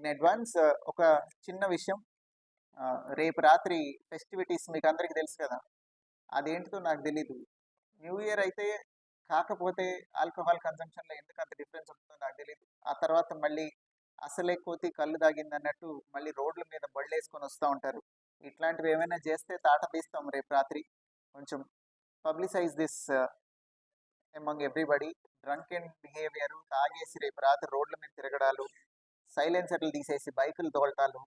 In advance ఒక చిన్న విషయం. రేపు రాత్రి ఫెస్టివిటీస్ మీకు అందరికీ తెలుసు కదా. అదేంటిదో నాకు తెలీదు. న్యూ ఇయర్ అయితే కాకపోతే ఆల్కహాల్ కన్సంప్షన్లో ఎందుకు అంత డిఫరెన్స్ ఉంటుందో నాకు తెలీదు. ఆ తర్వాత మళ్ళీ అసలే కోతి కళ్ళు తాగింది అన్నట్టు మళ్ళీ రోడ్ల మీద బళ్ళేసుకొని వస్తూ ఉంటారు. ఇట్లాంటివి ఏమైనా చేస్తే తాట తీస్తాం రేపు రాత్రి. కొంచెం publicise this among everybody. Drunk and behaviour, తాగేసి రేపు రాత్రి రోడ్ల మీద తిరగడాలు, సైలెన్సర్లు తీసేసి బైకులు తోలటాలు,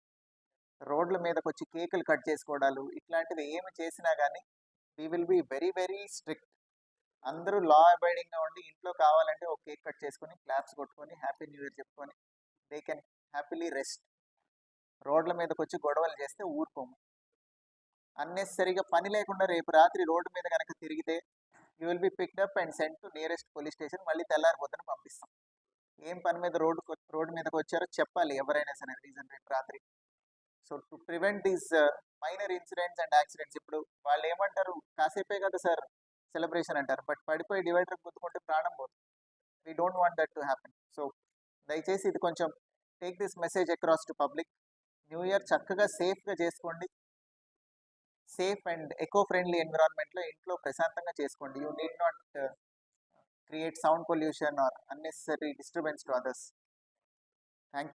రోడ్ల మీదకి వచ్చి కేకులు కట్ చేసుకోవడాలు, ఇట్లాంటివి ఏమి చేసినా కానీ we will be very very strict. అందరూ లా అబైడింగ్గా ఉండి ఇంట్లో కావాలంటే ఒక కేక్ కట్ చేసుకొని క్లాప్స్ కొట్టుకొని హ్యాపీ న్యూ ఇయర్ చెప్పుకొని దే కెన్ హ్యాపీలీ రెస్ట్. రోడ్ల మీదకి వచ్చి గొడవలు చేస్తే ఊరుకోము. అన్నెసరిగా పని లేకుండా రేపు రాత్రి రోడ్డు మీద కనుక తిరిగితే you will be picked and sent to nearest police station. మళ్ళీ తెల్లారిపోతున్న పంపిస్తాం. ఏం పని మీద రోడ్డు మీదకి వచ్చారో చెప్పాలి ఎవరైనా సరే రీజన్ రేపు రాత్రి. So to prevent these minor incidents and accidents. ఇప్పుడు వాళ్ళు ఏమంటారు, కాసేపే కదా సార్ సెలబ్రేషన్ అంటారు, బట్ పడిపోయి డివైడర్ గుద్దుకుంటే ప్రాణం పోతుంది. We don't want that to happen. So దయచేసి ఇది కొంచెం take this message across to public. New year చక్కగా సేఫ్గా చేసుకోండి. సేఫ్ అండ్ ఎకో ఫ్రెండ్లీ ఎన్విరాన్మెంట్లో ఇంట్లో ప్రశాంతంగా చేసుకోండి. You need not create sound pollution or unnecessary disturbance to others.